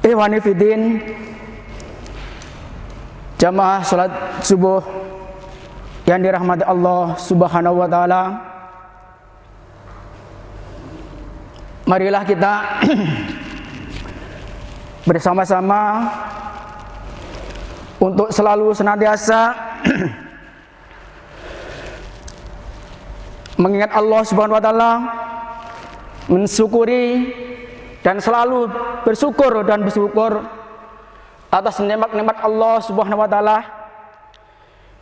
Ikhwani fiddin, jamaah salat subuh yang dirahmati Allah Subhanahu wa taala. Marilah kita bersama-sama untuk selalu senantiasa mengingat Allah Subhanahu wa taala, mensyukuri dan selalu bersyukur atas nikmat-nikmat Allah Subhanahu wa taala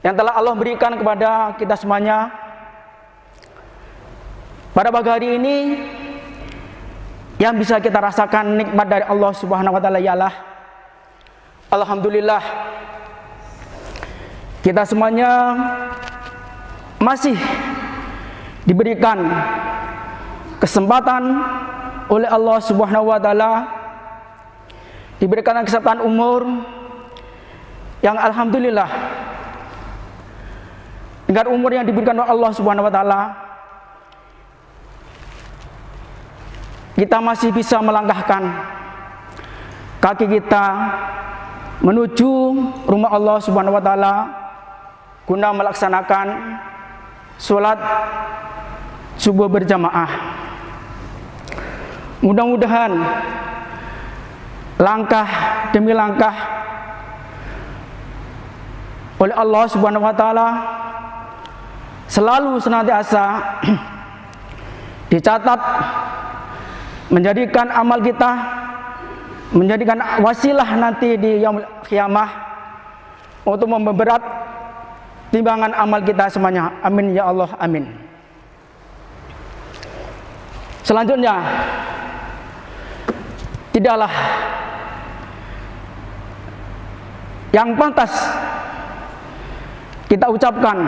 yang telah Allah berikan kepada kita semuanya. Pada pagi hari ini yang bisa kita rasakan nikmat dari Allah Subhanahu wa taala ialah alhamdulillah, kita semuanya masih diberikan kesempatan oleh Allah Subhanahu wa taala, diberikan kesempatan umur yang alhamdulillah, dengan umur yang diberikan oleh Allah Subhanahu wa taala kita masih bisa melangkahkan kaki kita menuju rumah Allah Subhanahu wa taala guna melaksanakan sholat subuh berjamaah. Mudah-mudahan langkah demi langkah oleh Allah Subhanahu wa taala selalu senantiasa dicatat, menjadikan amal kita, menjadikan wasilah nanti di yaumul qiyamah untuk memberat timbangan amal kita semuanya. Amin ya Allah, amin. Selanjutnya, tidaklah yang pantas kita ucapkan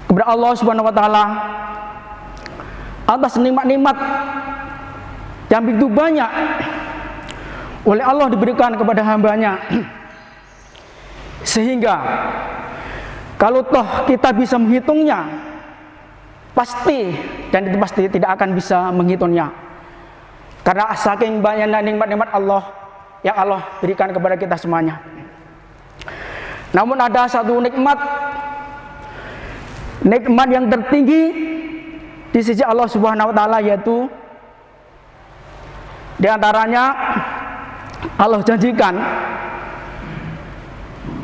kepada Allah Subhanahu wa taala atas nikmat-nikmat yang begitu banyak oleh Allah diberikan kepada hambanya, sehingga kalau toh kita bisa menghitungnya pasti dan itu pasti tidak akan bisa menghitungnya, karena saking banyaknya nikmat-nikmat Allah yang Allah berikan kepada kita semuanya. Namun ada satu nikmat yang tertinggi di sisi Allah Subhanahu wa taala, yaitu di antaranya Allah janjikan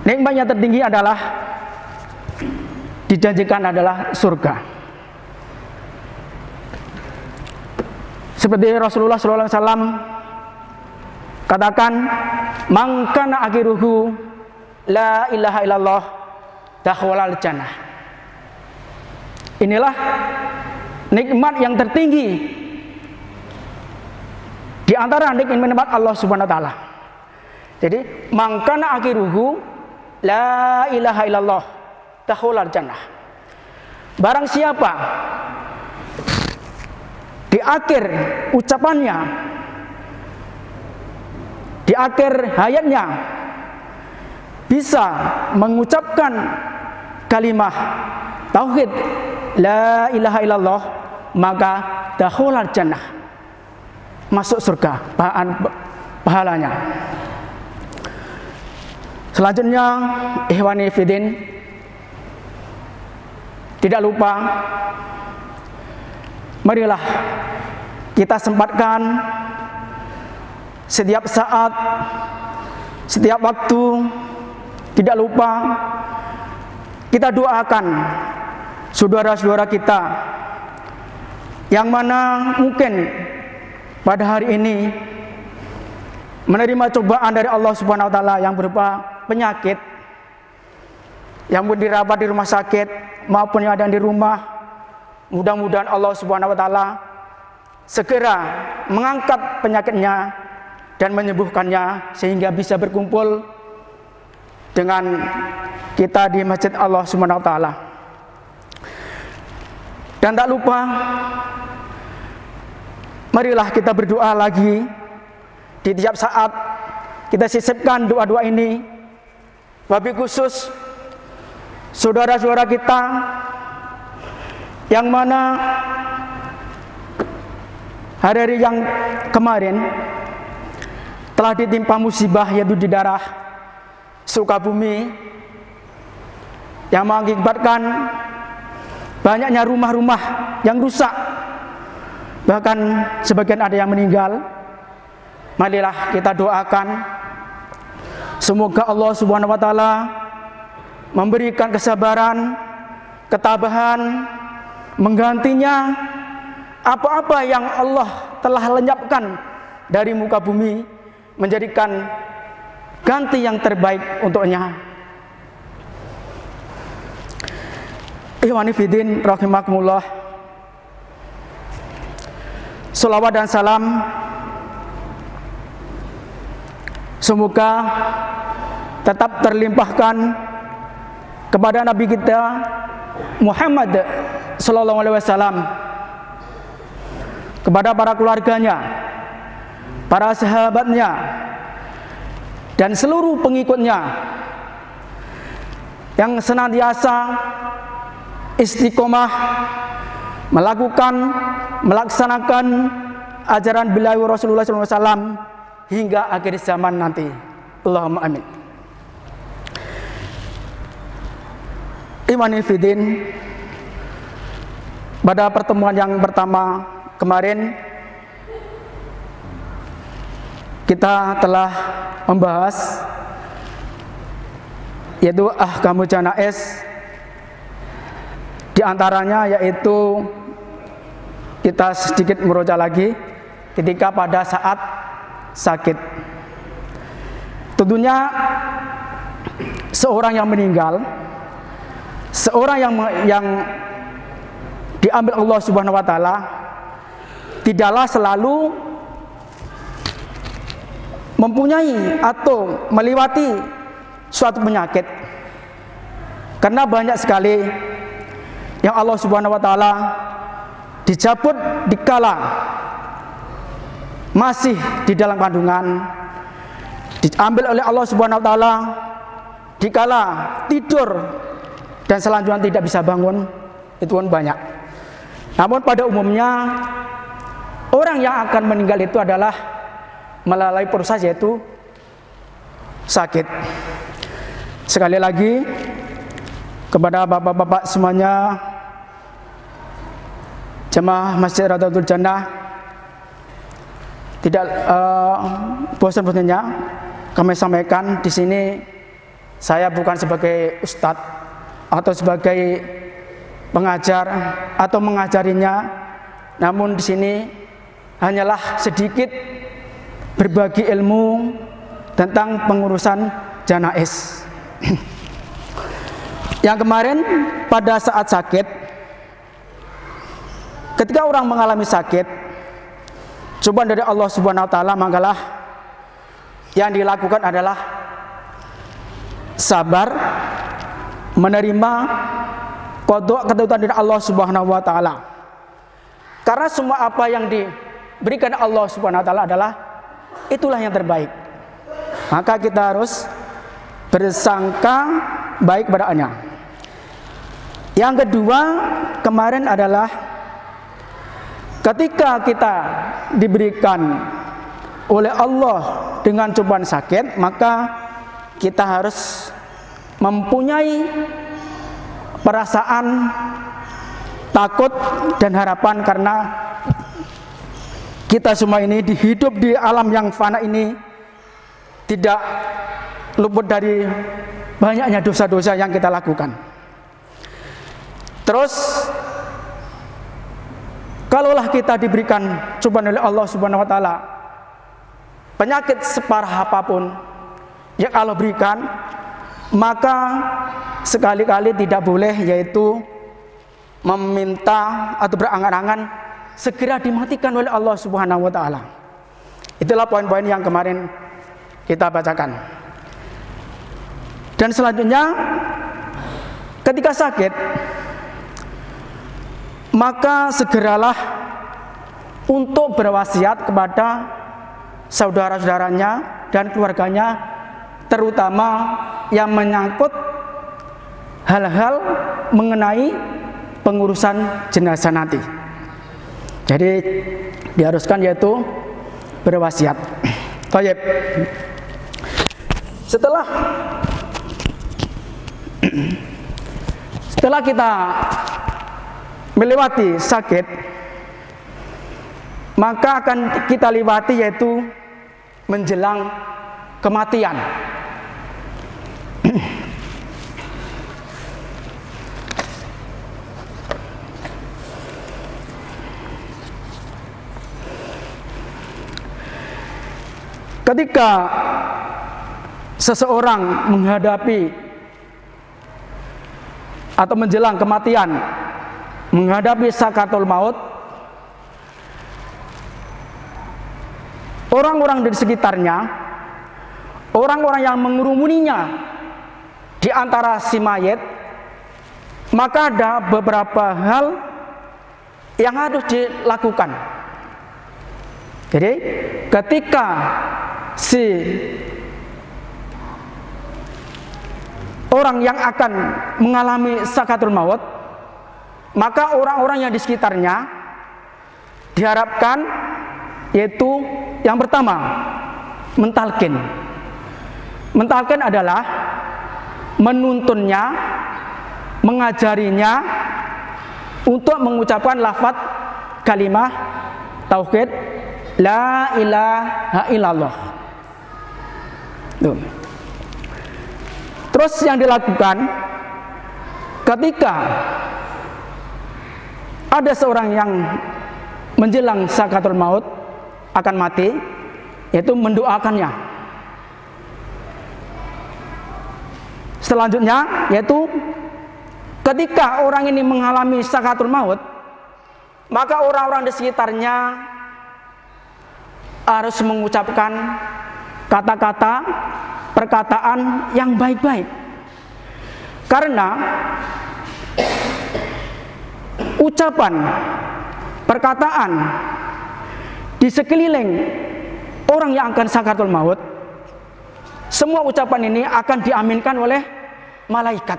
nikmat yang tertinggi adalah dijanjikan adalah surga. Seperti Rasulullah SAW katakan, "Man kana akhiruhu la ilaha illallah dakhalal jannah." Inilah nikmat yang tertinggi di antara nikmat Allah Subhanahu wa taala. Jadi, "Man kana akhiruhu la ilaha illallah dakhalal jannah." Barang siapa di akhir ucapannya, di akhir hayatnya bisa mengucapkan kalimat tauhid la ilaha illallah, maka dakhalal jannah, masuk surga pahalanya. Selanjutnya, ikhwani fiddin, tidak lupa marilah kita sempatkan setiap saat, setiap waktu, tidak lupa kita doakan saudara-saudara kita yang mana mungkin pada hari ini menerima cobaan dari Allah Subhanahu wa taala yang berupa penyakit, yang dirawat di rumah sakit maupun yang ada di rumah. Mudah-mudahan Allah Subhanahu wa taala segera mengangkat penyakitnya dan menyembuhkannya sehingga bisa berkumpul dengan kita di masjid Allah Subhanahu wa taala. Dan tak lupa, marilah kita berdoa lagi di tiap saat. Kita sisipkan doa-doa ini, wabil khusus saudara-saudara kita yang mana hari-hari yang kemarin telah ditimpa musibah, yaitu di daerah Sukabumi, yang mengakibatkan banyaknya rumah-rumah yang rusak, bahkan sebagian ada yang meninggal. Marilah kita doakan semoga Allah Subhanahu wa taala memberikan kesabaran, ketabahan, menggantinya apa-apa yang Allah telah lenyapkan dari muka bumi, menjadikan ganti yang terbaik untuknya. Ikhwani fiddin rahimakumullah. Sholawat dan salam semoga tetap terlimpahkan kepada Nabi kita Muhammad sallallahu alaihi wasallam, kepada para keluarganya, para sahabatnya, dan seluruh pengikutnya yang senantiasa istiqomah melaksanakan ajaran beliau Rasulullah SAW hingga akhir zaman nanti. Allahumma amin. Ikhwani fiddin, pada pertemuan yang pertama kemarin kita telah membahas yaitu ahkamul janaiz, di antaranya yaitu kita sedikit meroja lagi ketika pada saat sakit. Tentunya seorang yang meninggal, seorang yang diambil Allah Subhanahu wa taala, tidaklah selalu mempunyai atau melewati suatu penyakit, karena banyak sekali yang Allah Subhanahu wa taala dicabut dikala masih di dalam kandungan, diambil oleh Allah Subhanahu wa taala dikala tidur dan selanjutnya tidak bisa bangun. Itu pun banyak. Namun pada umumnya orang yang akan meninggal itu adalah melalui proses yaitu sakit. Sekali lagi kepada bapak-bapak semuanya, jemaah Masjid Rawdatul Jannah, tidak bosan-bosannya kami sampaikan di sini, saya bukan sebagai ustadz atau sebagai pengajar atau mengajarinya, namun di sini hanyalah sedikit berbagi ilmu tentang pengurusan janaiz. Yang kemarin pada saat sakit, ketika orang mengalami sakit, cobaan dari Allah Subhanahu wa taala, makalah yang dilakukan adalah sabar, menerima qada ketentuan dari Allah Subhanahu wa taala. Karena semua apa yang diberikan Allah Subhanahu wa taala adalah itulah yang terbaik. Maka kita harus bersangka baik padanya. Yang kedua kemarin adalah ketika kita diberikan oleh Allah dengan cobaan sakit, maka kita harus mempunyai perasaan takut dan harapan, karena kita semua ini hidup di alam yang fana ini tidak luput dari banyaknya dosa-dosa yang kita lakukan. Terus kalaulah kita diberikan cobaan oleh Allah Subhanahu wa taala, penyakit separah apapun yang Allah berikan, maka sekali-kali tidak boleh yaitu meminta atau berangan-angan segera dimatikan oleh Allah Subhanahu wa taala. Itulah poin-poin yang kemarin kita bacakan. Dan selanjutnya ketika sakit, maka segeralah untuk berwasiat kepada saudara-saudaranya dan keluarganya, terutama yang menyangkut hal-hal mengenai pengurusan jenazah nanti. Jadi diharuskan yaitu berwasiat. Baik. Setelah kita melewati sakit, maka akan kita lewati yaitu menjelang kematian. Ketika seseorang menghadapi atau menjelang kematian, menghadapi sakaratul maut, orang-orang di sekitarnya, orang-orang yang mengerumuninya di antara si mayit, maka ada beberapa hal yang harus dilakukan. Jadi ketika si orang yang akan mengalami sakaratul maut, maka orang-orang yang di sekitarnya diharapkan yaitu yang pertama mentalkin. Mentalkin adalah menuntunnya, mengajarinya untuk mengucapkan lafaz kalimah tauhid la ilaha illallah. Tuh. Terus yang dilakukan ketika ada seorang yang menjelang sakaratul maut akan mati, yaitu mendoakannya. Selanjutnya yaitu ketika orang ini mengalami sakaratul maut, maka orang-orang di sekitarnya harus mengucapkan kata-kata, perkataan yang baik-baik. Karena ucapan, perkataan di sekeliling orang yang akan sakaratul maut, semua ucapan ini akan diaminkan oleh malaikat.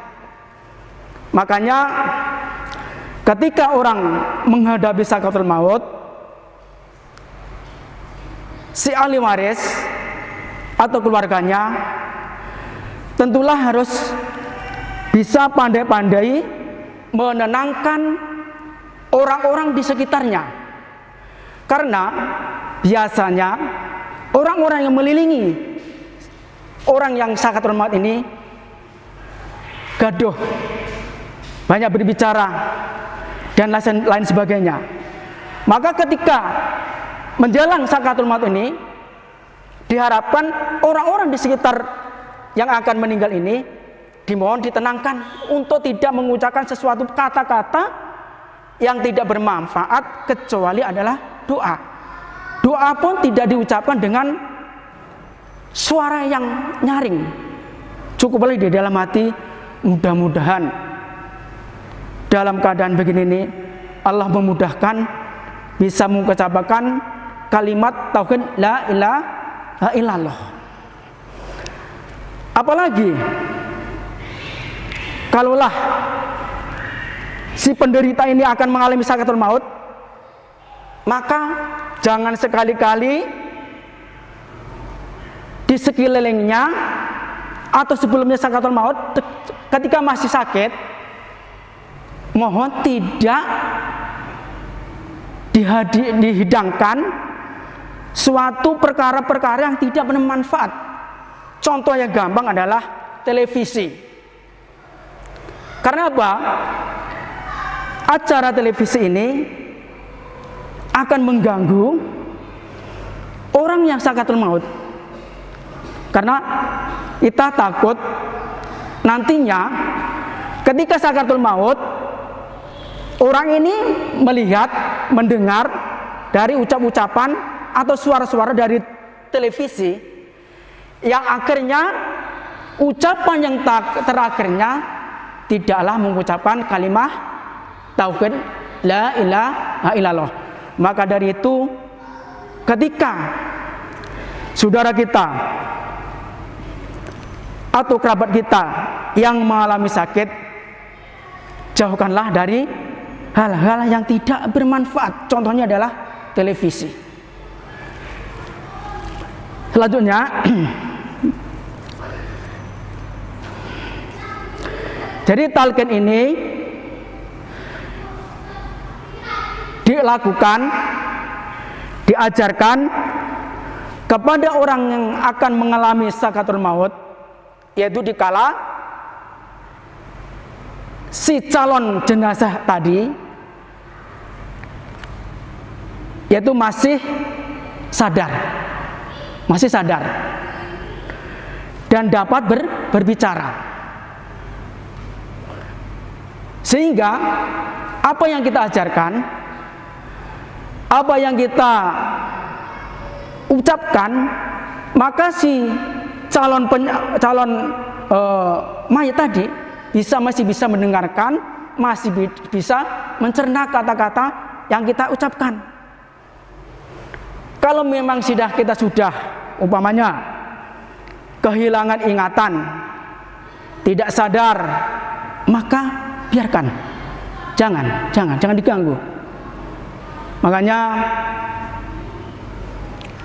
Makanya ketika orang menghadapi sakaratul maut, si ahli waris atau keluarganya tentulah harus bisa pandai-pandai menenangkan orang-orang di sekitarnya. Karena biasanya orang-orang yang melilingi orang yang sakaratul maut ini gaduh, banyak berbicara dan lain sebagainya. Maka ketika menjelang sakaratul maut ini, diharapkan orang-orang di sekitar yang akan meninggal ini dimohon ditenangkan untuk tidak mengucapkan sesuatu kata-kata yang tidak bermanfaat kecuali adalah doa. Doa pun tidak diucapkan dengan suara yang nyaring. Cukup di dalam hati, mudah-mudahan dalam keadaan begini ini Allah memudahkan bisa mengucapkan kalimat tauhid la ilaha illallah. Apalagi kalaulah si penderita ini akan mengalami sakaratul maut, maka jangan sekali-kali di sekelilingnya atau sebelumnya sakaratul maut, ketika masih sakit, mohon tidak dihidangkan suatu perkara-perkara yang tidak bermanfaat. Contoh yang gampang adalah televisi. Karena apa? Acara televisi ini akan mengganggu orang yang sakaratul maut. Karena kita takut nantinya ketika sakaratul maut, orang ini melihat, mendengar dari ucap-ucapan atau suara-suara dari televisi yang akhirnya ucapan yang terakhirnya tidaklah mengucapkan kalimah tauhid la ilaha illallah. Maka dari itu, ketika saudara kita atau kerabat kita yang mengalami sakit, jauhkanlah dari hal-hal yang tidak bermanfaat. Contohnya adalah televisi. Selanjutnya jadi talqin ini dilakukan, diajarkan kepada orang yang akan mengalami sakaratul maut, yaitu dikala si calon jenazah tadi yaitu masih sadar dan dapat berbicara, sehingga apa yang kita ajarkan, apa yang kita ucapkan, maka si calon mayat tadi masih bisa mendengarkan, masih bisa mencerna kata-kata yang kita ucapkan. Kalau memang kita sudah umpamanya kehilangan ingatan, tidak sadar, maka biarkan, jangan diganggu. Makanya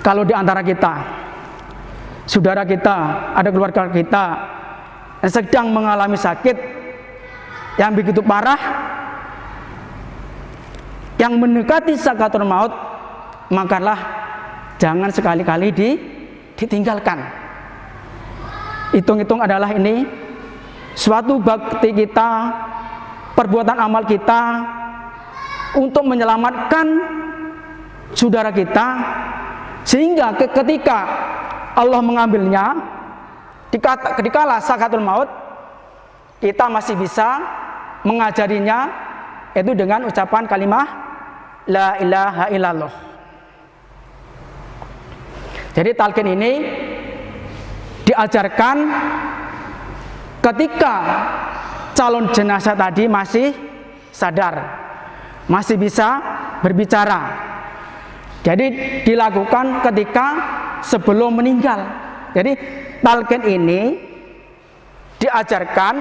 kalau di antara kita, saudara kita, ada keluarga kita yang sedang mengalami sakit yang begitu parah, yang mendekati sakaratul maut, makalah jangan sekali-kali ditinggalkan. Hitung-hitung adalah ini suatu bakti kita, perbuatan amal kita untuk menyelamatkan saudara kita, sehingga ketika Allah mengambilnya, dikala sakaratul maut, kita masih bisa mengajarinya, yaitu dengan ucapan kalimat la ilaha illallah. Jadi talqin ini diajarkan ketika calon jenazah tadi masih sadar, masih bisa berbicara. Jadi dilakukan ketika sebelum meninggal. Jadi talqin ini diajarkan,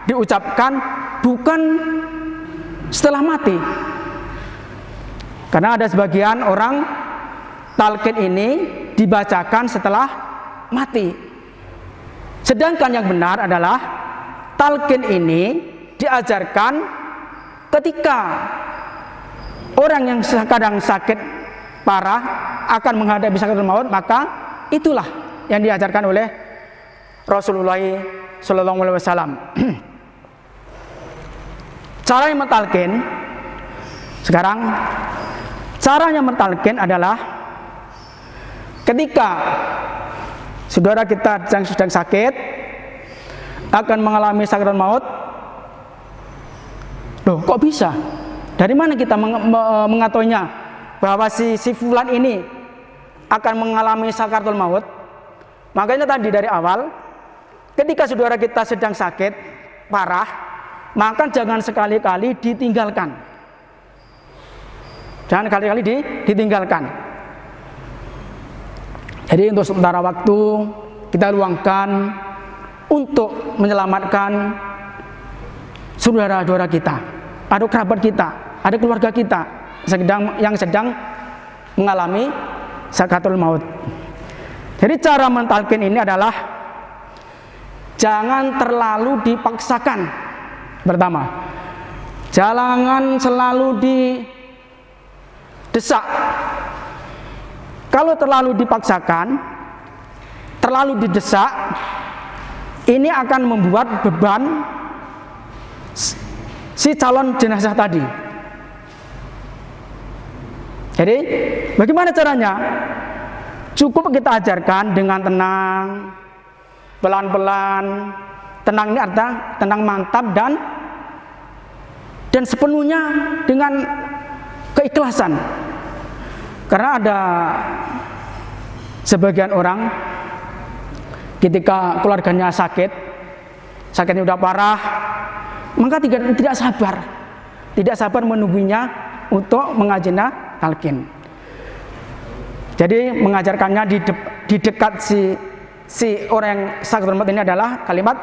diucapkan bukan setelah mati. Karena ada sebagian orang talqin ini dibacakan setelah mati. Sedangkan yang benar adalah talqin ini diajarkan ketika orang yang kadang sakit parah akan menghadapi sakaratul maut, maka itulah yang diajarkan oleh Rasulullah SAW. Cara yang mentalqin sekarang, caranya mentalqin adalah ketika saudara kita yang sedang sakit akan mengalami sakaratul maut. Loh, kok bisa? Dari mana kita mengetahuinya bahwa si fulan ini akan mengalami sakaratul maut? Makanya tadi dari awal, ketika saudara kita sedang sakit parah, maka jangan sekali-kali ditinggalkan. Jangan sekali-kali ditinggalkan. Jadi untuk sementara waktu kita luangkan untuk menyelamatkan saudara-saudara kita, ada kerabat kita, ada keluarga kita yang sedang mengalami sakaratul maut. Jadi cara mentalqin ini adalah jangan terlalu dipaksakan. Pertama, jangan selalu didesak. Kalau terlalu dipaksakan, terlalu didesak, ini akan membuat beban si calon jenazah tadi. Jadi bagaimana caranya? Cukup kita ajarkan dengan tenang, pelan-pelan. Tenang ini artinya tenang mantap dan sepenuhnya dengan keikhlasan. Karena ada sebagian orang ketika keluarganya sakitnya udah parah, maka tidak sabar menunggunya untuk mengajinya talqin. Jadi mengajarkannya di dekat si orang yang sakaratul maut ini adalah kalimat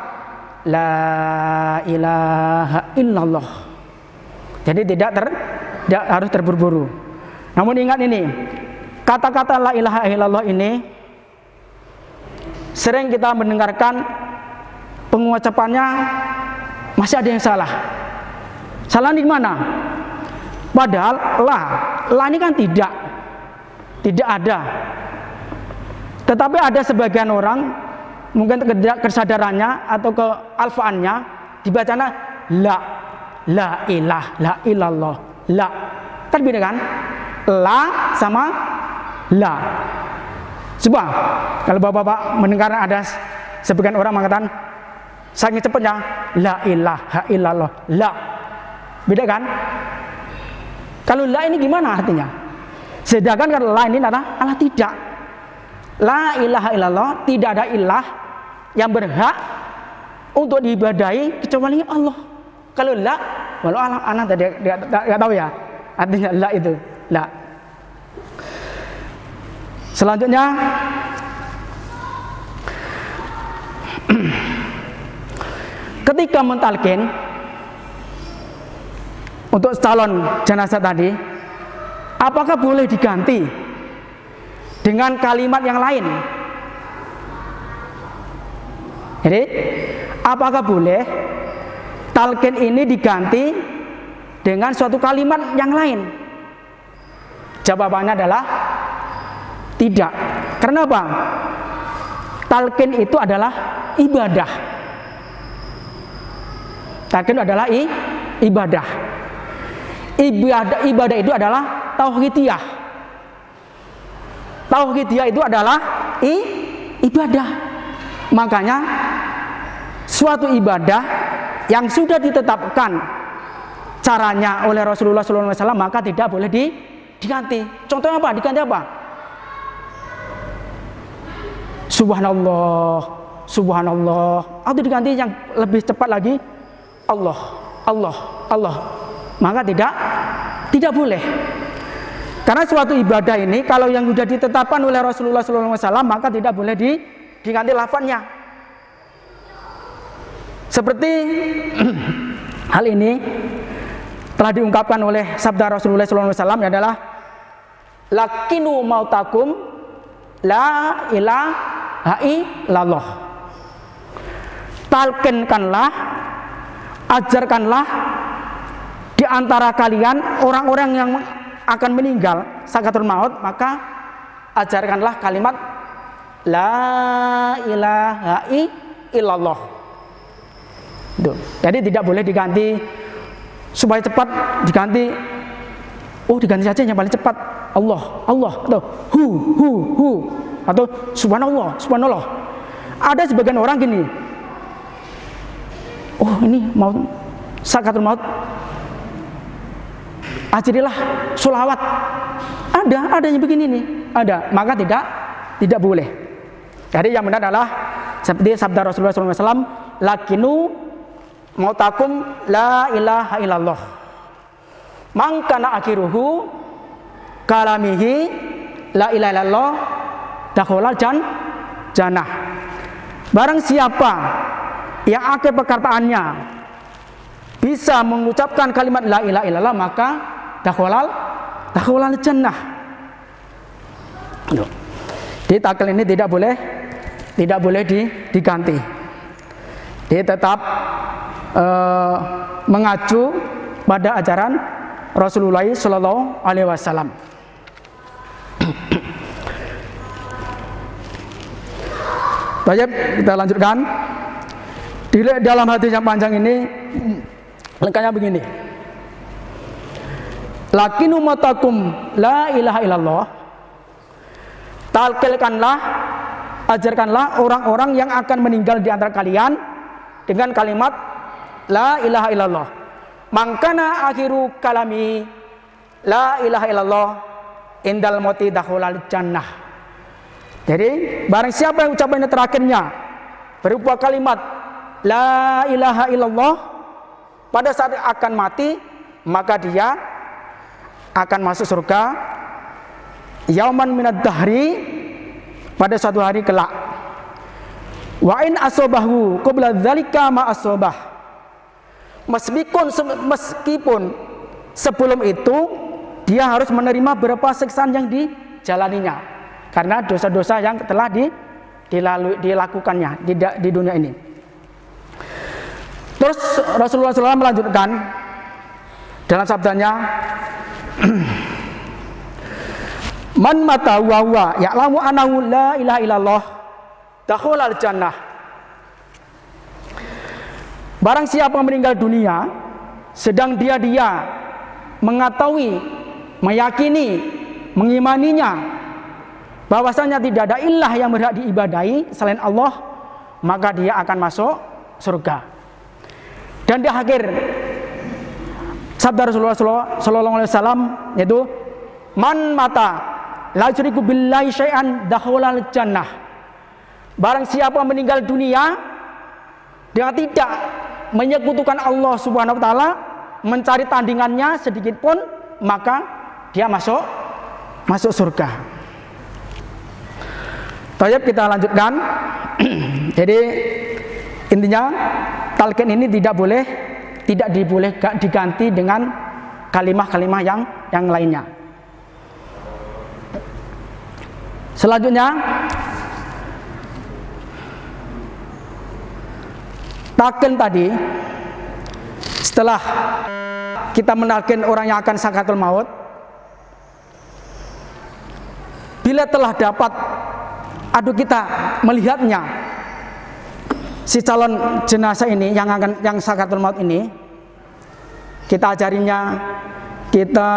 la ilaha illallah. Jadi tidak harus terburu-buru. Namun ingat ini, kata-kata la ilaha illallah ini sering kita mendengarkan pengucapannya masih ada yang salah. Salah di mana? Padahal la ini kan tidak ada. Tetapi ada sebagian orang mungkin kesadarannya atau kealfaannya dibacanya la ilallah, la. Kan beda kan? La sama la. Coba kalau bapak-bapak mendengar ada sebagian orang mengatakan saking cepatnya la ilaha illallah, la. Beda kan? Kalau la ini gimana artinya? Sedangkan kalau la ini adalah Allah tidak. La ilaha illallah, tidak ada ilah yang berhak untuk diibadahi kecuali Allah. Kalau la, walau anak tidak tahu ya artinya la itu, la. Selanjutnya ketika mentalkin untuk calon jenazah tadi, apakah boleh diganti dengan kalimat yang lain? Jadi, apakah boleh talqin ini diganti dengan suatu kalimat yang lain? Jawabannya adalah tidak. Karena apa? Talqin itu adalah ibadah. Talqin adalah ibadah. Ibadah itu adalah tauhidiyah. Tauhidiyah itu adalah ibadah. Makanya suatu ibadah yang sudah ditetapkan caranya oleh Rasulullah SAW maka tidak boleh diganti. Contohnya apa? Diganti apa? Subhanallah, subhanallah. Atau diganti yang lebih cepat lagi Allah, Allah, Allah. Maka tidak boleh. Karena suatu ibadah ini kalau yang sudah ditetapkan oleh Rasulullah SAW maka tidak boleh diganti lafadznya. Seperti hal ini telah diungkapkan oleh sabda Rasulullah SAW adalah lakinu mautakum la ilaha illallah. Talqinkanlah, ajarkanlah di antara kalian orang-orang yang akan meninggal sakaratul maut, maka ajarkanlah kalimat la ilaha illallah. Jadi tidak boleh diganti supaya cepat diganti. Oh, diganti saja yang paling cepat Allah, Allah atau hu atau subhanallah, subhanallah. Ada sebagian orang gini. Oh, ini mau sakaratul maut. Ajarilah sholawat. Ada yang begini nih, ada. Maka tidak boleh. Jadi yang benar adalah seperti sabda Rasulullah SAW, lakinu mautakum la ilaha illallah. Mangkana akhiruhu kalamihi la ilaha illallah dakhalal jannah. Barang siapa yang akhir perkataannya bisa mengucapkan kalimat la ilaha illallah maka dakhalal jannah. Di taklid ini tidak boleh diganti. Dia tetap mengacu pada ajaran Rasulullah Shallallahu Alaihi Wasallam. Baik, kita lanjutkan. Di dalam hadis yang panjang ini lengkapnya begini. Lakinu matakum la ilaha illallah. Talqilkanlah, ajarkanlah orang-orang yang akan meninggal di antara kalian dengan kalimat la ilaha illallah. Mangkana akhiru kalami la ilaha illallah indal mauti dakhalal jannah. Jadi barang siapa yang ucapannya terakhirnya berupa kalimat la ilaha illallah pada saat akan mati, maka dia akan masuk surga yauman minad dahri, pada suatu hari kelak. Wa in asobahu qabla dzalika ma asobah. Meskipun sebelum itu dia harus menerima beberapa siksaan yang dijalaninya karena dosa-dosa yang telah dilakukannya di dunia ini. Terus Rasulullah SAW melanjutkan dalam sabdanya, man mata wa huwa ya'lamu annahu la ilaha illallah dakhalal jannah. Barang siapa meninggal dunia sedang dia mengetahui, meyakini, mengimaninya bahwasanya tidak ada ilah yang berhak diibadahi selain Allah, maka dia akan masuk surga. Dan di akhir sabda Rasulullah sallallahu alaihi wasallam yaitu man mata la yusyriku billahi syai'an dakhalal jannah. Barang siapa meninggal dunia dengan tidak menyekutukan Allah Subhanahu wa taala, mencari tandingannya sedikit pun, maka dia masuk surga. Baik, kita lanjutkan. Jadi intinya talqin ini tidak diboleh diganti dengan kalimah-kalimah yang lainnya. Selanjutnya, talqin tadi setelah kita menalkin orang yang akan sakaratul maut, bila telah dapat kita melihatnya si calon jenazah ini yang sakaratul maut ini, kita ajarinya, kita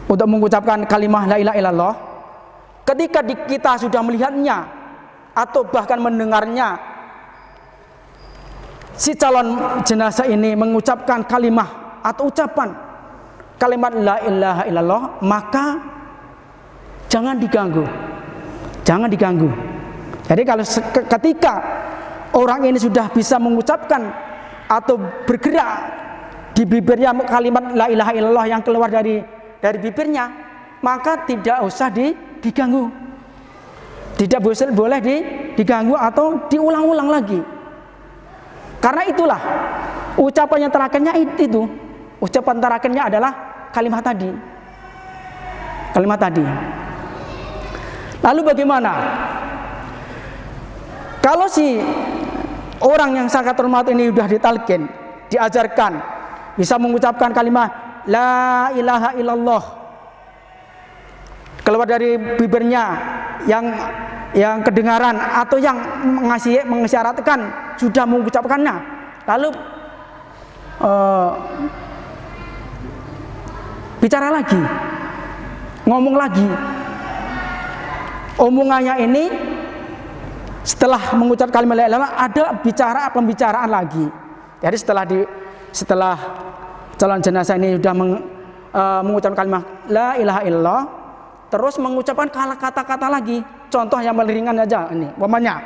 untuk mengucapkan kalimah la ilaha illallah. Ketika kita sudah melihatnya atau bahkan mendengarnya si calon jenazah ini mengucapkan kalimah atau ucapan kalimat la ilaha illallah, maka jangan diganggu. Jadi kalau ketika orang ini sudah bisa mengucapkan atau bergerak di bibirnya kalimat la ilaha illallah yang keluar dari bibirnya, maka tidak usah diganggu. Tidak boleh diganggu atau diulang-ulang lagi. Karena itulah ucapannya terakhirnya itu. Ucapan terakhirnya adalah kalimat tadi. Lalu bagaimana kalau si orang yang sakaratul maut ini sudah ditalqin, diajarkan bisa mengucapkan kalimat la ilaha illallah keluar dari bibirnya yang kedengaran atau yang mengisyaratkan sudah mengucapkannya, lalu bicara lagi, ngomong lagi. Omongannya ini setelah mengucap kalimat la ilaha illallah ada pembicaraan lagi. Jadi setelah calon jenazah ini sudah mengucapkan kalimat la ilaha illallah, terus mengucapkan kata-kata lagi. Contoh yang paling ringan aja ini, umpamanya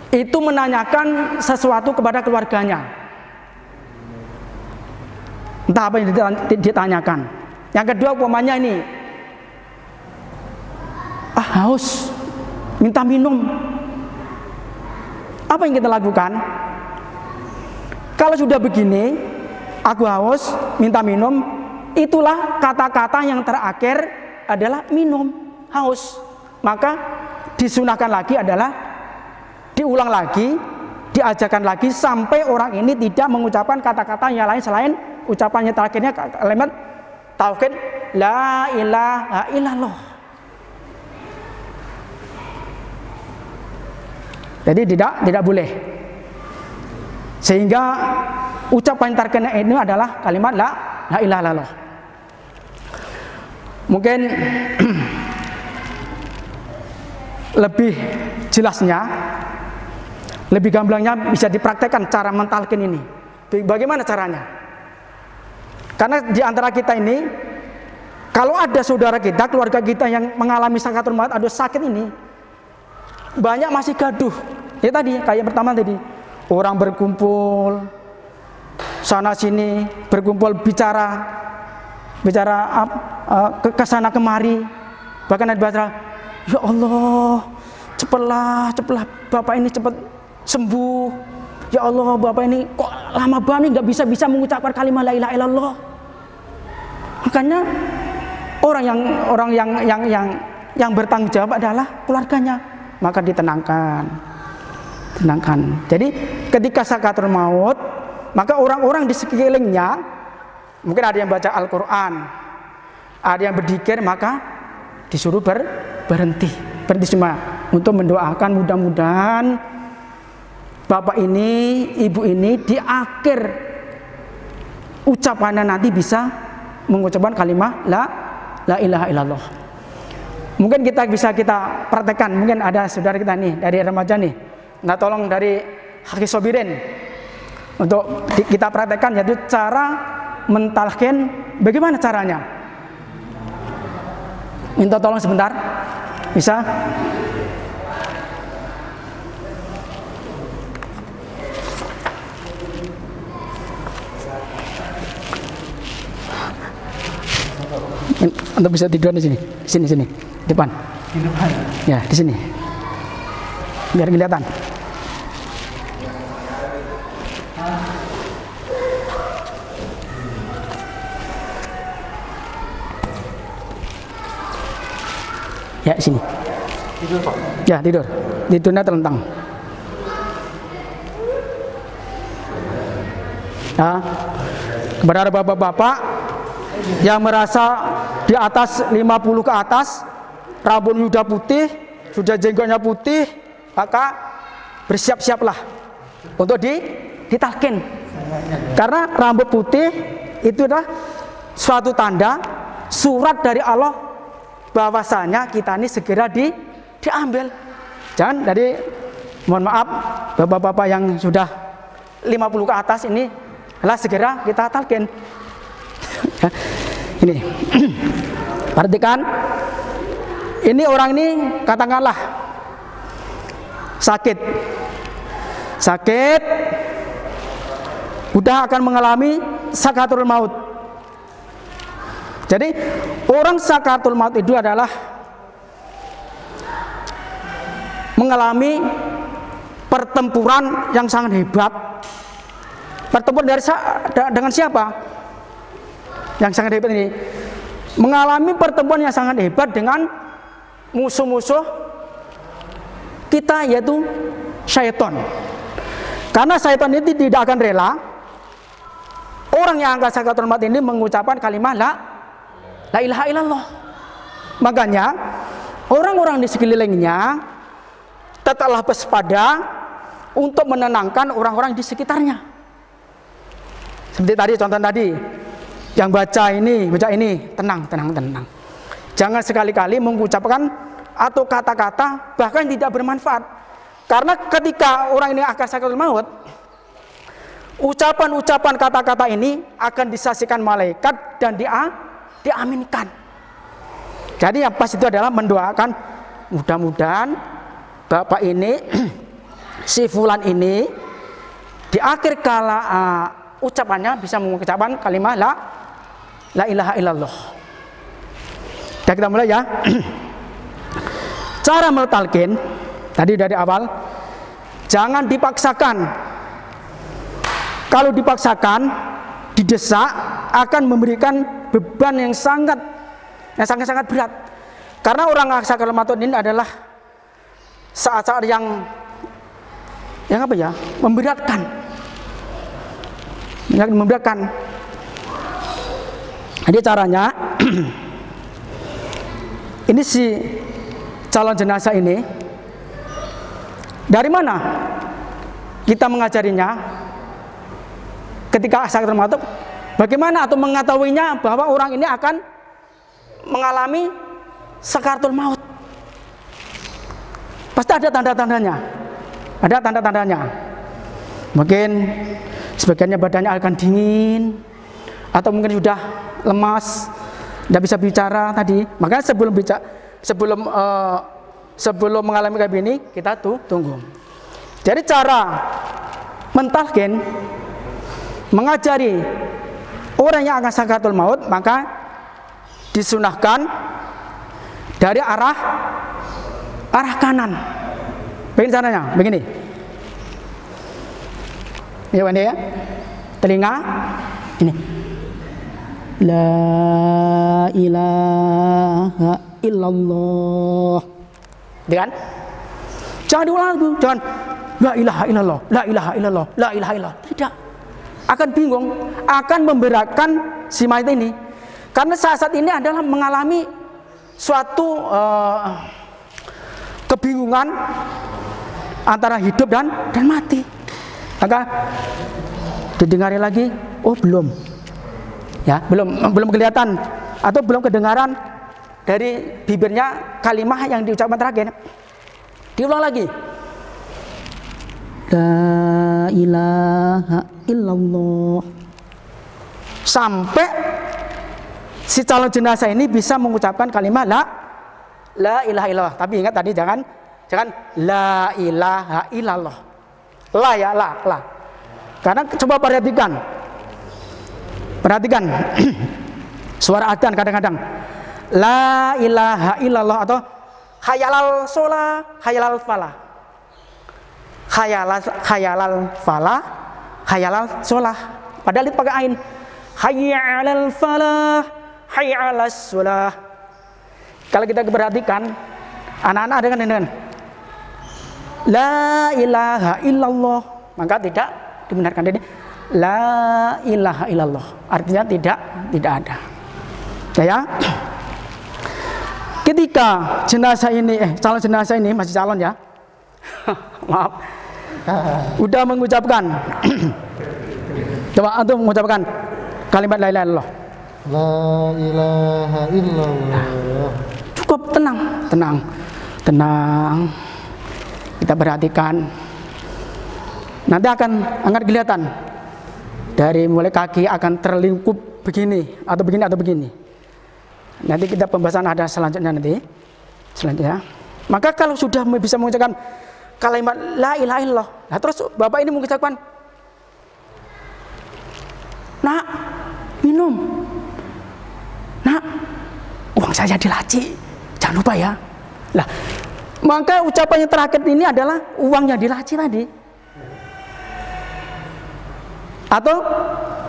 itu menanyakan sesuatu kepada keluarganya, entah apa yang ditanyakan. Yang kedua umpamanya ini haus, minta minum. Apa yang kita lakukan? Kalau sudah begini, aku haus, minta minum, itulah kata-kata yang terakhir adalah minum, haus. Maka disunahkan lagi adalah diulang lagi, diajarkan lagi sampai orang ini tidak mengucapkan kata-kata yang lain selain ucapannya terakhirnya kalimat tauhid la ilaha illallah. Jadi tidak boleh. Sehingga ucapan terakhirnya ini adalah kalimat la ilaha illallah. Mungkin lebih jelasnya, lebih gamblangnya bisa dipraktekkan cara mentalkin ini. Bagaimana caranya? Karena di antara kita ini, kalau ada saudara kita, keluarga kita yang mengalami sakaratul maut, ada sakit ini, banyak masih gaduh. Ya tadi, kayak pertama tadi, orang berkumpul sana sini, berkumpul bicara ke sana kemari, bahkan ada bicara, ya Allah, cepatlah Bapak ini cepat sembuh. Ya Allah, Bapak ini kok lama banget nggak bisa mengucapkan kalimat la ilaha illallah. Makanya orang yang bertanggung jawab adalah keluarganya, maka ditenangkan. Jadi ketika sakaratul maut, maka orang-orang di sekelilingnya, mungkin ada yang baca Al-Quran, ada yang berzikir, maka disuruh berhenti semua untuk mendoakan mudah-mudahan bapak ini, ibu ini di akhir ucapannya nanti bisa mengucapkan kalimat la ilaha illallah. Mungkin bisa kita praktekkan. Mungkin ada saudara kita nih dari remaja nih, nah tolong dari Hafiz Sobirin untuk kita praktekkan, yaitu cara mentalkin. Bagaimana caranya? Minta tolong sebentar, bisa? Untuk bisa tidur di sini, depan. Ya, di sini. Biar kelihatan. Ya, sini. Tidur, Pak. Ya, tidur. Tidurnya terlentang. Nah, kepada bapak-bapak yang merasa di atas 50 ke atas, rambut sudah putih, sudah jenggotnya putih, maka bersiap-siaplah untuk ditalkin. Karena rambut putih itu adalah suatu tanda surat dari Allah bahwasanya kita ini segera diambil. Jangan dari, mohon maaf, bapak-bapak yang sudah 50 ke atas ini adalah segera kita talkin. Ini perhatikan, ini orang ini katakanlah sakit, udah akan mengalami sakaratul maut. Jadi orang sakaratul maut itu adalah mengalami pertempuran yang sangat hebat. Pertempuran dengan siapa? Yang sangat hebat ini mengalami pertemuan yang sangat hebat dengan musuh-musuh kita, yaitu syaitan. Karena syaitan ini tidak akan rela orang yang angkat sakaratul maut ini mengucapkan kalimat la ilaha illallah. Makanya orang-orang di sekelilingnya tetaplah waspada untuk menenangkan orang-orang di sekitarnya. Seperti tadi contoh tadi, yang baca ini, tenang. Jangan sekali-kali mengucapkan atau kata-kata bahkan tidak bermanfaat. Karena ketika orang ini akan sakaratul maut, ucapan-ucapan kata-kata ini akan disaksikan malaikat dan diaminkan. Jadi yang pas itu adalah mendoakan mudah-mudahan bapak ini, si fulan ini di akhir kala ucapannya bisa mengucapkan kalimat la ilaha illallah. Dan kita mulai ya. Cara mentalkin tadi dari awal, jangan dipaksakan. Kalau dipaksakan, didesak, akan memberikan beban yang sangat berat. Karena orang sakaratul maut ini adalah saat-saat yang apa ya, memberatkan. Jadi caranya ini si calon jenazah ini dari mana kita mengajarinya ketika sakaratul maut, bagaimana atau mengetahuinya bahwa orang ini akan mengalami sakaratul maut. Pasti ada tanda-tandanya. Mungkin sebagiannya badannya akan dingin, atau mungkin sudah lemas, tidak bisa bicara tadi. Makanya sebelum mengalami kayak ini, kita tunggu. Jadi cara mentalkin, mengajari orang yang akan sakaratul maut, maka disunahkan dari arah kanan. Begini caranya, begini. Ya, ini ya. Telinga ini. La ilaha illallah. Kan? Jangan diulang itu, jangan la ilaha illallah, la ilaha illallah, la ilaha illallah. Tidak. Akan bingung, akan memberatkan si mayit ini. Karena saat ini adalah mengalami suatu kebingungan antara hidup dan mati. Maka didengari lagi, oh belum. Ya, belum kelihatan atau belum kedengaran dari bibirnya kalimat yang diucapkan terakhir. Diulang lagi. La ilaha illallah. Sampai si calon jenazah ini bisa mengucapkan kalimat la ilaha illallah. Tapi ingat tadi jangan la ilaha illallah. La ya, la. Karena coba perhatikan suara adzan kadang-kadang la ilaha illallah atau khayalal sholah, khayalal falah, khayalal falah, khayalal sholah. Padahal itu pakai ain. Hayyalal falah, hayyalas sholah. Kalau kita perhatikan anak-anak dengan la ilaha illallah, maka tidak dibenarkan. Jadi la ilaha illallah artinya tidak ada. Ya. Ketika jenazah ini calon jenazah ini masih calon ya. Maaf. Udah mengucapkan coba antum mengucapkan kalimat la ilaha illallah. La ilaha illallah. Cukup tenang. Kita perhatikan. Nanti akan kelihatan dari mulai kaki akan terlingkup begini atau begini. Nanti kita pembahasan ada selanjutnya nanti. Maka kalau sudah bisa mengucapkan kalimat la ilaha illallah, nah terus bapak ini mengucapkan, nak minum, nak uang saya dilaci, jangan lupa ya. Lah, maka ucapan yang terakhir ini adalah uang yang dilaci tadi atau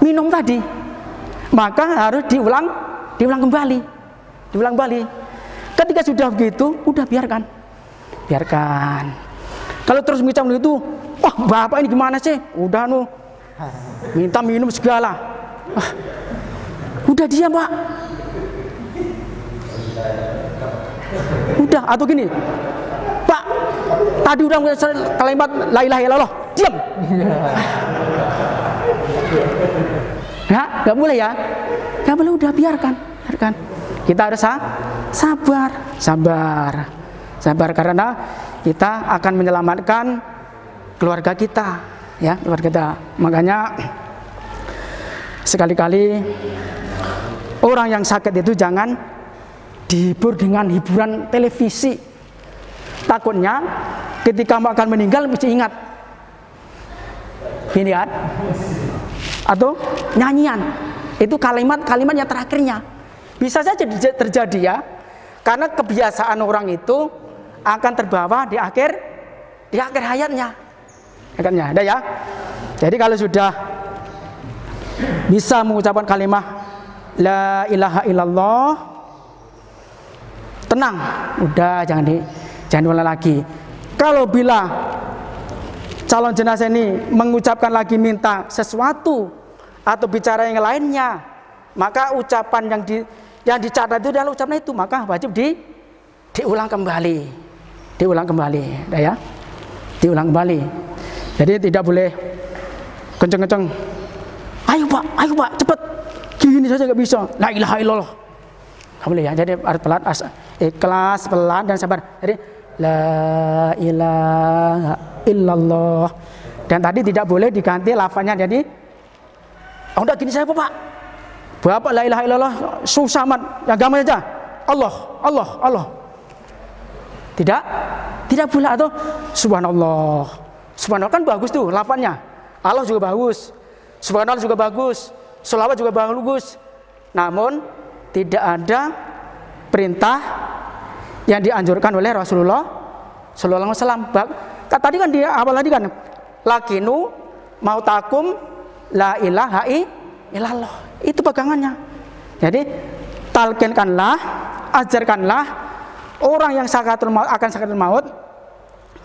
minum tadi, maka harus diulang kembali. Ketika sudah begitu, udah biarkan. Kalau terus mengucapkan itu, wah bapak ini gimana sih? Udah minta minum segala. Udah diam pak. Udah atau gini, pak tadi udah mengucapkan kalimat la ilaha illallah, diam. Ya, nggak boleh ya. Nggak boleh, udah biarkan. Kita harus sabar karena kita akan menyelamatkan keluarga kita, ya, keluarga kita. Makanya sekali-kali orang yang sakit itu jangan dihibur dengan hiburan televisi. Takutnya ketika akan meninggal mesti ingat ini kan, atau nyanyian itu kalimat yang terakhirnya. Bisa saja terjadi ya, karena kebiasaan orang itu akan terbawa di akhir hayatnya. Ada ya. Jadi kalau sudah bisa mengucapkan kalimat la ilaha illallah, tenang, udah jangan diulang lagi. Kalau bila calon jenazah ini mengucapkan lagi minta sesuatu atau bicara yang lainnya, maka ucapan yang dicatat itu adalah ucapan itu, maka wajib diulang kembali, ya, diulang kembali. Jadi tidak boleh kenceng-kenceng. Ayo pak, cepet. Gini saja nggak bisa. La ilaha illallah. Nggak boleh ya. Jadi harus pelan, ikhlas, pelan dan sabar. Jadi la ilaha illallah. Dan tadi tidak boleh diganti lafaznya jadi, oh enggak gini saya pak. Bapak la ilaha illallah susah amat, yang gampang aja. Allah. Tidak boleh. Atau subhanallah kan bagus tuh lafaznya. Allah juga bagus, subhanallah juga bagus, sholawat juga bagus. Namun tidak ada perintah yang dianjurkan oleh Rasulullah sallallahu alaihi wasallam. Tadi kan dia awal tadi kan lakinu mautakum la ilaha illallah. Itu pegangannya. Jadi talqinkanlah, ajarkanlah orang yang sakaratul maut, akan sakaratul maut,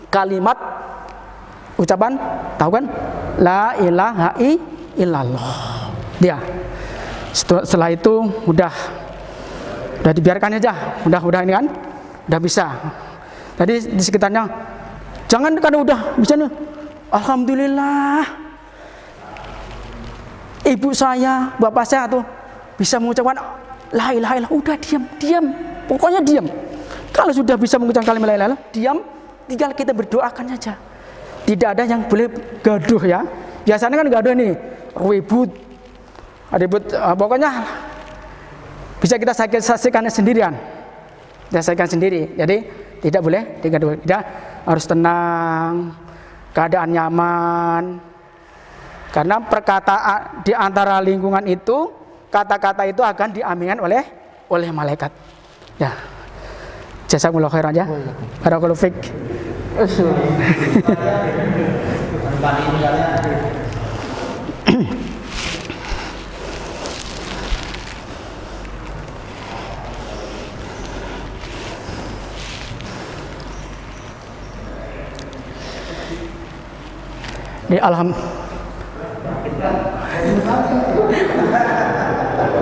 kalimat ucapan, tahu kan? La ilaha illallah. Dia. Setelah itu udah dibiarkan aja. Udah ini kan? Udah bisa. Tadi di sekitarnya jangan kan udah bisa nih. Alhamdulillah. Ibu saya, bapak saya tuh bisa mengucapkan la ilaha illallah. Udah diam. Pokoknya diam. Kalau sudah bisa mengucapkan kalimat la ilaha illallah, diam, tinggal kita berdoakan saja. Tidak ada yang boleh gaduh ya. Biasanya kan gaduh nih, ribut, pokoknya bisa kita saksikan sendirian. Kita saksikan sendiri. Jadi tidak boleh digaduh. Tidak, harus tenang, keadaan nyaman. Karena perkataan di antara lingkungan itu, kata-kata itu akan diaminkan oleh malaikat. Ya. Jazakumullah khairan ya. Barakallahu fik. Di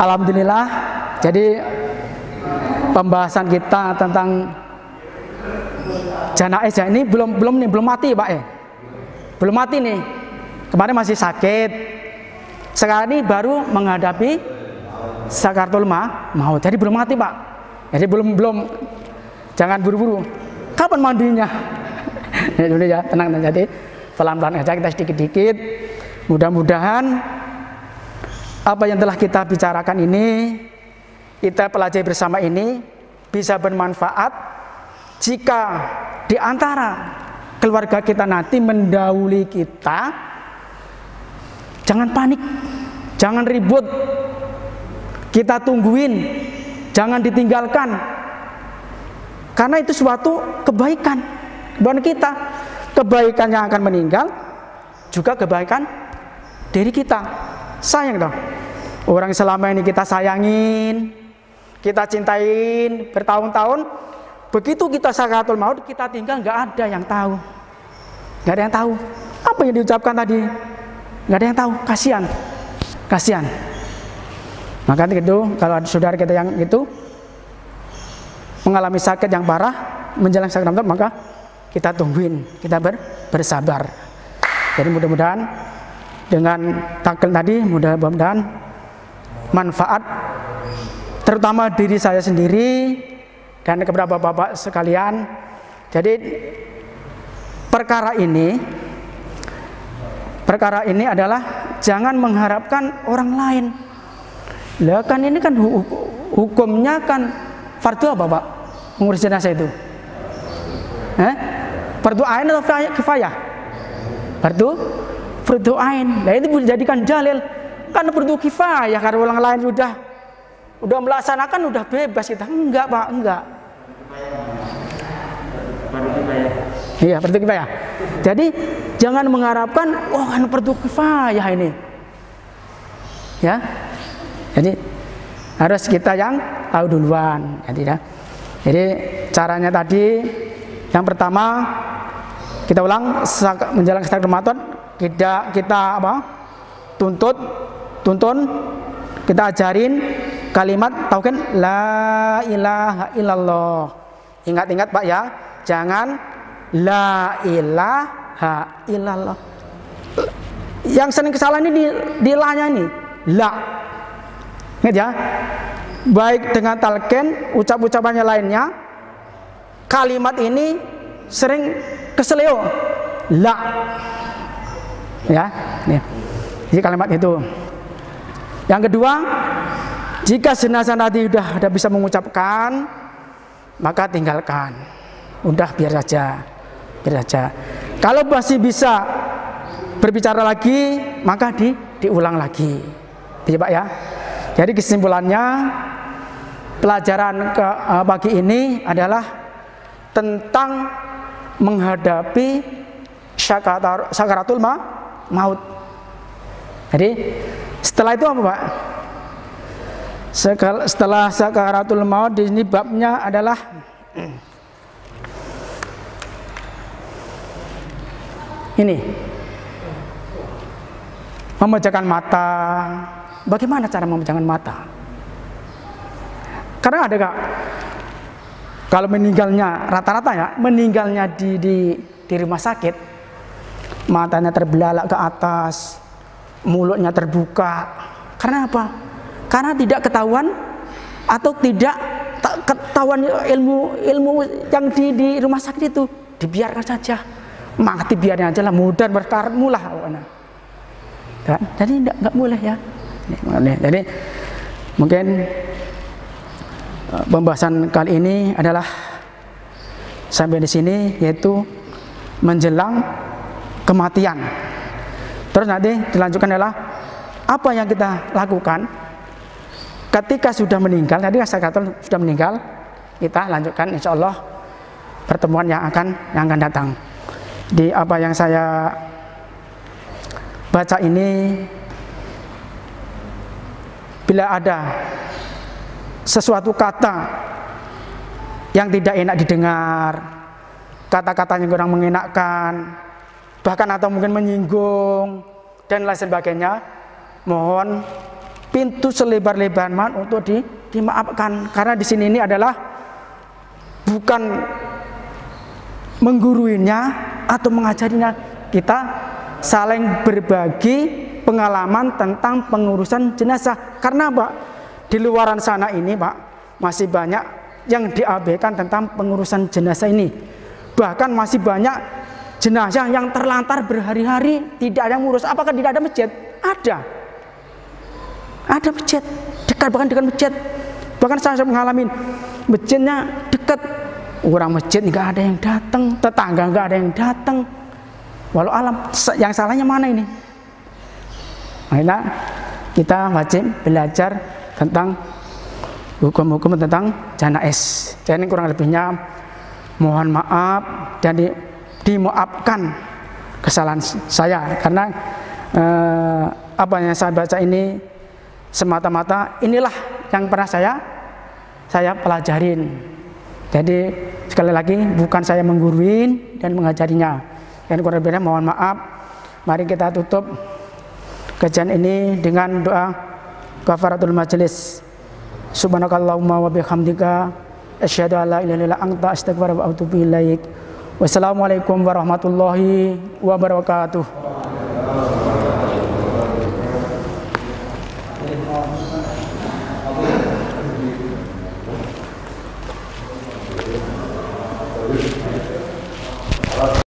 alhamdulillah. Jadi pembahasan kita tentang janaiz ini belum mati Pak belum mati nih. Kemarin masih sakit, sekarang ini baru menghadapi sakaratul maut. Jadi belum mati Pak. Jadi belum jangan buru-buru. Kapan mandinya? Ya, tenang. Jadi pelan-pelan aja, kita sedikit-sedikit. Mudah-mudahan apa yang telah kita bicarakan ini, kita pelajari bersama ini bisa bermanfaat. Jika di antara keluarga kita nanti mendahului kita, jangan panik, jangan ribut, kita tungguin, jangan ditinggalkan, karena itu suatu kebaikan buat kita. Kebaikan yang akan meninggal juga kebaikan diri kita. Sayang dong, orang selama ini kita sayangin, kita cintain bertahun-tahun, begitu kita sakaratul maut, kita tinggal, nggak ada yang tahu. Nggak ada yang tahu apa yang diucapkan tadi, nggak ada yang tahu. Kasihan. Maka itu kalau ada saudara kita yang itu mengalami sakit yang parah menjelang sakaratul maut, maka kita tungguin, kita bersabar. Jadi mudah-mudahan dengan taklim tadi, mudah-mudahan manfaat terutama diri saya sendiri dan kepada bapak-bapak sekalian. Jadi perkara ini adalah jangan mengharapkan orang lain. Lah kan ini kan hukumnya kan fardu apa Pak? Mengurus jenazah itu. Fardu ain atau kifayah? Fardu ain. Nah itu dijadikan dalil. Karena fardu kifayah, karena orang lain udah melaksanakan, udah bebas kita. Enggak Pak, enggak. Iya, fardu kifayah. Jadi jangan mengharapkan kan fardu kifayah ini. Ya. Jadi harus kita yang tahu duluan. Jadi caranya tadi, yang pertama kita ulang menjelang sakaratul maut, kita tuntun, kita ajarin kalimat tauhid la ilaha illallah. Ingat Pak ya, jangan la ilaha illallah. Yang sering kesalahan ini di la-nya ini, la. Ingat ya, baik dengan talqin, ucapannya lainnya, kalimat ini sering keseleo, la. Ya, nih. Jadi kalimat itu. Yang kedua, jika jenazah tadi sudah bisa mengucapkan, maka tinggalkan. Udah biar saja. Kalau masih bisa berbicara lagi, maka diulang lagi. Iya Pak ya. Jadi kesimpulannya, pelajaran pagi ini adalah tentang menghadapi sakaratul maut. Jadi setelah itu apa Pak? Setelah sakaratul maut, di sini babnya adalah ini, memejamkan mata. Bagaimana cara memejamkan mata? Karena ada Kak, kalau meninggalnya rata-rata ya, meninggalnya di rumah sakit, matanya terbelalak ke atas, mulutnya terbuka. Karena apa? Karena tidak ketahuan atau tidak ketahuan ilmu yang di rumah sakit itu, dibiarkan saja, mati biarnya aja lah, mudah berkaratmu lah. Jadi nggak boleh ya. Jadi mungkin pembahasan kali ini adalah sampai di sini, yaitu menjelang kematian. Terus nanti dilanjutkan adalah apa yang kita lakukan ketika sudah meninggal. Tadi sakaratul sudah meninggal, kita lanjutkan insya Allah pertemuan yang akan datang. Di apa yang saya baca ini, bila ada sesuatu kata yang tidak enak didengar, kata-kata yang kurang mengenakkan, bahkan atau mungkin menyinggung dan lain sebagainya, mohon pintu selebar-lebarnya untuk dimaafkan. Karena di sini ini adalah bukan mengguruinya atau mengajarinya, kita saling berbagi pengalaman tentang pengurusan jenazah. Karena Pak, di luaran sana ini Pak, masih banyak yang diabaikan tentang pengurusan jenazah ini. Bahkan masih banyak jenazah yang terlantar berhari-hari, tidak ada yang ngurus. Apakah tidak ada masjid? Ada masjid, dekat, bahkan dekat masjid. Bahkan saya mengalami masjidnya dekat, orang masjid nggak ada yang datang, tetangga nggak ada yang datang. Walau alam, yang salahnya mana ini? Akhirnya kita wajib belajar tentang hukum-hukum tentang janaiz. Jadi kurang lebihnya mohon maaf dan dimaafkan kesalahan saya, karena apa yang saya baca ini semata-mata inilah yang pernah saya pelajarin. Jadi sekali lagi bukan saya mengguruin dan mengajarinya. Dan kurang lebihnya mohon maaf. Mari kita tutup kajian ini dengan doa kafaratul majelis. Subhanakallahumma wa bihamdika asyhadu an la ilaha illa anta astaghfiruka wa atubu ilaik. Wassalamualaikum warahmatullahi wabarakatuh.